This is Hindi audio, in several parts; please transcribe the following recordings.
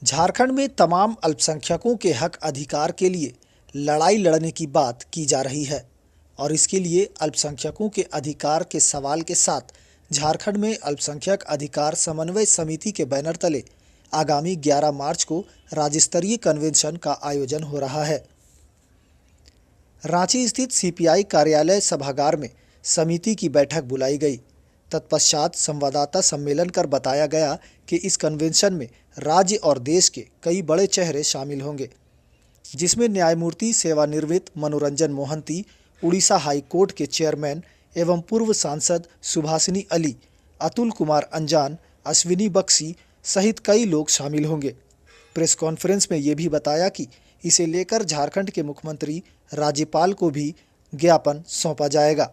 झारखंड में तमाम अल्पसंख्यकों के हक अधिकार के लिए लड़ाई लड़ने की बात की जा रही है और इसके लिए अल्पसंख्यकों के अधिकार के सवाल के साथ झारखंड में अल्पसंख्यक अधिकार समन्वय समिति के बैनर तले आगामी 11 मार्च को राज्य स्तरीय कन्वेंशन का आयोजन हो रहा है। रांची स्थित सीपीआई कार्यालय सभागार में समिति की बैठक बुलाई गई। तत्पश्चात संवाददाता सम्मेलन कर बताया गया कि इस कन्वेंशन में राज्य और देश के कई बड़े चेहरे शामिल होंगे, जिसमें न्यायमूर्ति सेवानिवृत्त मनोरंजन मोहंती, उड़ीसा हाई कोर्ट के चेयरमैन एवं पूर्व सांसद सुभाषिनी अली, अतुल कुमार अंजान, अश्विनी बख्शी सहित कई लोग शामिल होंगे। प्रेस कॉन्फ्रेंस में ये भी बताया कि इसे लेकर झारखंड के मुख्यमंत्री राज्यपाल को भी ज्ञापन सौंपा जाएगा।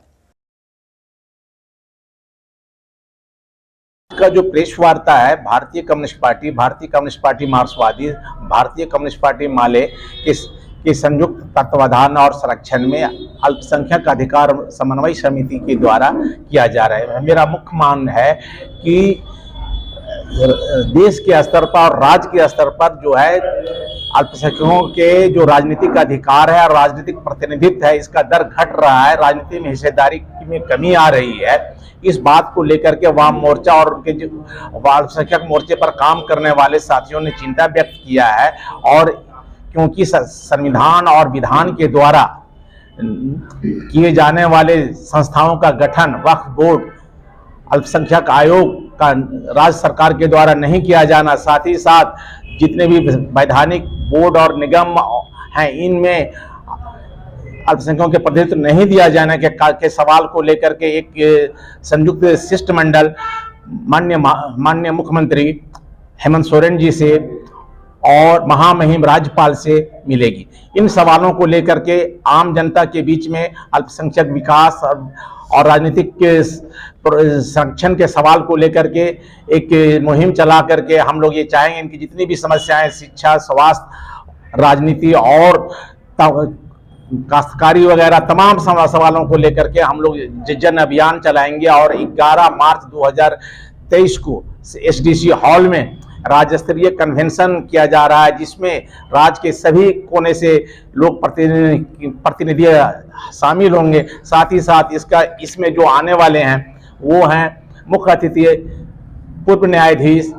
का जो प्रेस वार्ता है, भारतीय कम्युनिस्ट पार्टी मार्क्सवादी, भारतीय कम्युनिस्ट पार्टी माले के संयुक्त तत्वाधान और संरक्षण में अल्पसंख्यक अधिकार समन्वय समिति के द्वारा किया जा रहा है। मेरा मुख्य मान है कि देश के स्तर पर और राज्य के स्तर पर जो है अल्पसंख्यकों के जो राजनीतिक अधिकार है और राजनीतिक प्रतिनिधित्व है, इसका दर घट रहा है, राजनीति में हिस्सेदारी में कमी आ रही है। इस बात को लेकर के वाम मोर्चा और उनके जो अल्पसंख्यक मोर्चे पर काम करने वाले साथियों ने चिंता व्यक्त किया है। और क्योंकि संविधान और विधान के द्वारा किए जाने वाले संस्थाओं का गठन वक्फ बोर्ड, अल्पसंख्यक आयोग का राज्य सरकार के द्वारा नहीं किया जाना, साथ ही साथ जितने भी वैधानिक बोर्ड और निगम हैं, इनमें अल्पसंख्यकों के प्रतिनिधित्व नहीं दिया जाने के सवाल को लेकर के एक संयुक्त शिष्टमंडल माननीय मुख्यमंत्री हेमंत सोरेन जी से और महामहिम राज्यपाल से मिलेगी। इन सवालों को लेकर के आम जनता के बीच में अल्पसंख्यक विकास और राजनीतिक संरक्षण के सवाल को लेकर के एक मुहिम चला करके हम लोग ये चाहेंगे इनकी जितनी भी समस्याएं, शिक्षा, स्वास्थ्य, राजनीति और काश्तकारी वगैरह तमाम सवालों को लेकर के हम लोग जन अभियान चलाएंगे। और 11 मार्च 2023 को एसडीसी हॉल में राज्य स्तरीय कन्वेंशन किया जा रहा है, जिसमें राज्य के सभी कोने से लोग प्रतिनिधि शामिल होंगे। साथ ही साथ इसमें जो आने वाले हैं वो हैं मुख्य अतिथि पूर्व न्यायाधीश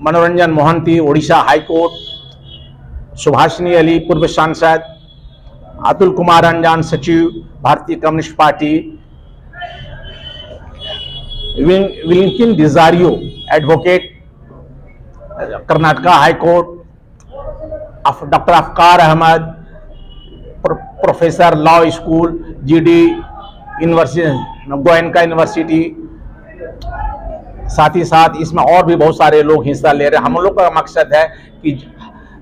मनोरंजन मोहंती, उड़ीसा हाई कोर्ट, सुभाषिनी अली पूर्व सांसद, अतुल कुमार अंजान सचिव भारतीय कम्युनिस्ट पार्टी, विलिंकिन डिजारियो advocate Karnataka high court, doctor Afkar Ahmad professor law school GD university Goenka university. साथ ही साथ इसमें और भी बहुत सारे लोग हिस्सा ले रहे हैं। हम लोग का मकसद है कि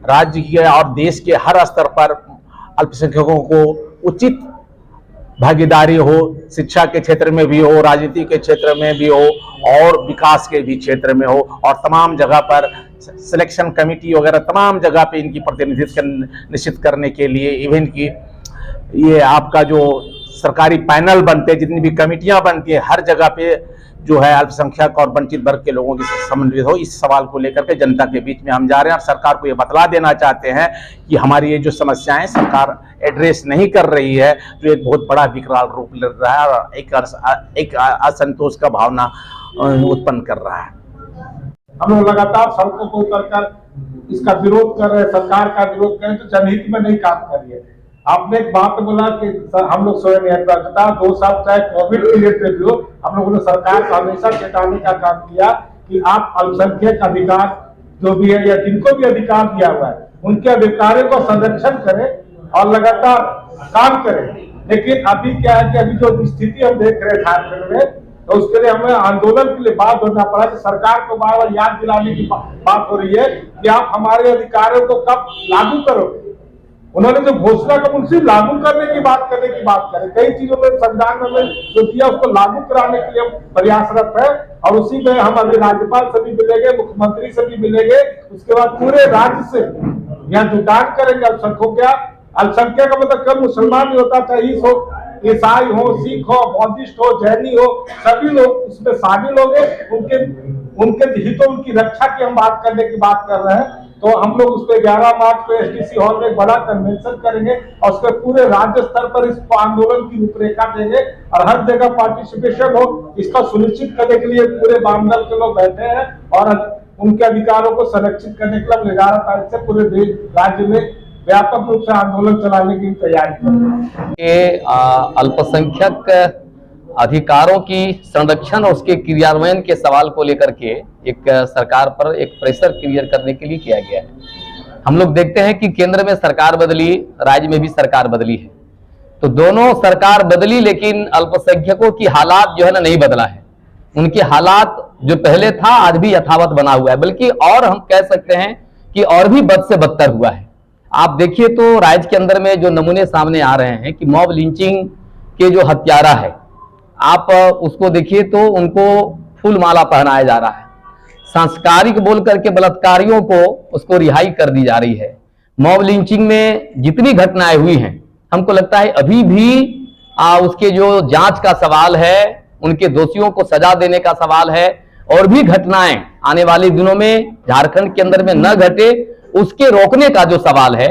राज्य के और देश के हर स्तर पर अल्पसंख्यकों को उचित भागीदारी हो, शिक्षा के क्षेत्र में भी हो, राजनीति के क्षेत्र में भी हो और विकास के भी क्षेत्र में हो। और तमाम जगह पर सिलेक्शन कमेटी वगैरह तमाम जगह पे इनकी प्रतिनिधित्व निश्चित करने के लिए इवेंट की ये आपका जो सरकारी पैनल बनते हैं, जितनी भी कमेटियां बनती है, हर जगह पे जो है अल्पसंख्यक और वंचित वर्ग के लोगों की समन्वित हो। इस सवाल को लेकर के जनता के बीच में हम जा रहे हैं और सरकार को ये बतला देना चाहते हैं कि हमारी ये जो समस्याएं सरकार एड्रेस नहीं कर रही है, जो एक बहुत बड़ा विकराल रूप ले रहा है और एक असंतोष का भावना उत्पन्न कर रहा है। हम लोग लगातार सड़कों को उतरकर इसका विरोध कर रहे हैं, सरकार का विरोध करें तो जनहित में नहीं काम करिए। आपने एक बात बोला कि हम लोग स्वयं निरंतरता 2 साल चाहे कोविड पीरियड में भी हो, हम लोगों ने सरकार को हमेशा चेतावनी का काम किया कि आप अल्पसंख्यक अधिकार जो भी है या जिनको भी अधिकार दिया हुआ है उनके अधिकारों को संरक्षण करें और लगातार काम करें। लेकिन अभी क्या है कि अभी जो स्थिति हम देख रहे हैं झारखंड में, तो उसके लिए हमें आंदोलन के लिए बात होना पड़ा कि सरकार को बार बार याद दिलाने की बात हो रही है कि आप हमारे अधिकारों को कब लागू करोगे। उन्होंने जो घोषणा कर उनसे लागू करने की बात करें। कई चीजों में संविधान में जो दिया उसको लागू कराने के लिए हम प्रयासरत है और उसी में हम अभी राज्यपाल से भी मिलेंगे, मुख्यमंत्री से भी मिलेंगे। उसके बाद पूरे राज्य से यहाँ जुटान करेंगे। अल्पसंख्यक का मतलब कब मुसलमान नहीं होता, चाहे ईसाई हो, सिख हो, बौद्धिस्ट हो, जैनी हो, सभी लोग उसमें शामिल होंगे। उनके उनके हितों उनकी रक्षा की हम बात करने की बात कर रहे हैं। तो हम लोग उस पर 11 मार्च को एसडीसी हॉल में एक बड़ा कन्वेंशन करेंगे और उस पर पूरे राज्य स्तर पर इस आंदोलन की रूपरेखा देंगे और हर जगह पार्टिसिपेशन हो, इसका सुनिश्चित करने के लिए पूरे वामदल के लोग बैठे हैं और उनके अधिकारों को संरक्षित करने के लिए 11 तारीख से पूरे देश राज्य में व्यापक रूप से आंदोलन चलाने की तैयारी कर रहे हैं। अल्पसंख्यक अधिकारों की संरक्षण और उसके क्रियान्वयन के सवाल को लेकर के एक सरकार पर एक प्रेशर क्रिएट करने के लिए किया गया है। हम लोग देखते हैं कि केंद्र में सरकार बदली, राज्य में भी सरकार बदली है, तो दोनों सरकार बदली लेकिन अल्पसंख्यकों की हालात जो है ना नहीं बदला है। उनके हालात जो पहले था आज भी यथावत बना हुआ है, बल्कि और हम कह सकते हैं कि और भी बद से बदतर हुआ है। आप देखिए तो राज्य के अंदर में जो नमूने सामने आ रहे हैं कि मॉब लिंचिंग के जो हत्यारा है, आप उसको देखिए तो उनको फूल माला पहनाया जा रहा है, सांस्कारिक बोल करके बलात्कारियों को उसको रिहाई कर दी जा रही है। मॉब लिंचिंग में जितनी घटनाएं हुई हैं, हमको लगता है अभी भी उसके जो जांच का सवाल है, उनके दोषियों को सजा देने का सवाल है, और भी घटनाएं आने वाले दिनों में झारखंड के अंदर में न घटे उसके रोकने का जो सवाल है,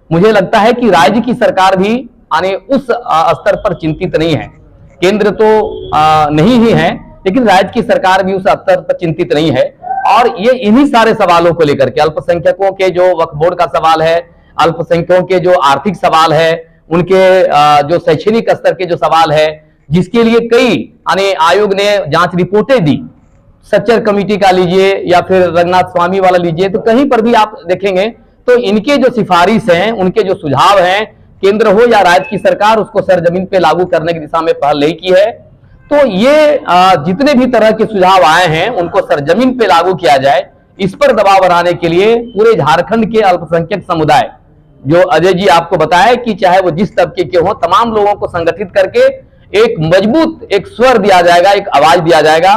मुझे लगता है कि राज्य की सरकार भी उस स्तर पर चिंतित नहीं है। केंद्र तो नहीं ही है, लेकिन राज्य की सरकार भी उस स्तर पर चिंतित नहीं है। और ये इन्हीं सारे सवालों को लेकर के, अल्पसंख्यकों के जो वक्फ बोर्ड का सवाल है, अल्पसंख्यकों के जो आर्थिक सवाल है, उनके जो शैक्षणिक स्तर के जो सवाल है, जिसके लिए कई आयोग ने जांच रिपोर्टें दी, सच्चर कमेटी का लीजिए या फिर रंगनाथ स्वामी वाला लीजिए, तो कहीं पर भी आप देखेंगे तो इनके जो सिफारिश हैं, उनके जो सुझाव हैं, केंद्र हो या राज्य की सरकार उसको सरजमीन पे लागू करने की दिशा में पहल नहीं की है। तो ये जितने भी तरह के सुझाव आए हैं उनको सरजमीन पे लागू किया जाए, इस पर दबाव बनाने के लिए पूरे झारखंड के अल्पसंख्यक समुदाय, जो अजय जी आपको बताया कि चाहे वो जिस तबके के हो, तमाम लोगों को संगठित करके एक मजबूत एक स्वर दिया जाएगा, एक आवाज दिया जाएगा,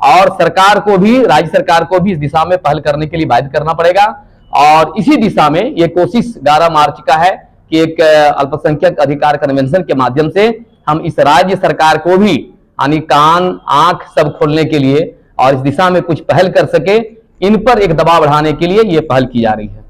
और सरकार को भी, राज्य सरकार को भी इस दिशा में पहल करने के लिए बाध्य करना पड़ेगा। और इसी दिशा में ये कोशिश 11 मार्च का है कि एक अल्पसंख्यक अधिकार कन्वेंशन के माध्यम से हम इस राज्य सरकार को भी कान आंख सब खोलने के लिए और इस दिशा में कुछ पहल कर सके, इन पर एक दबाव बढ़ाने के लिए ये पहल की जा रही है।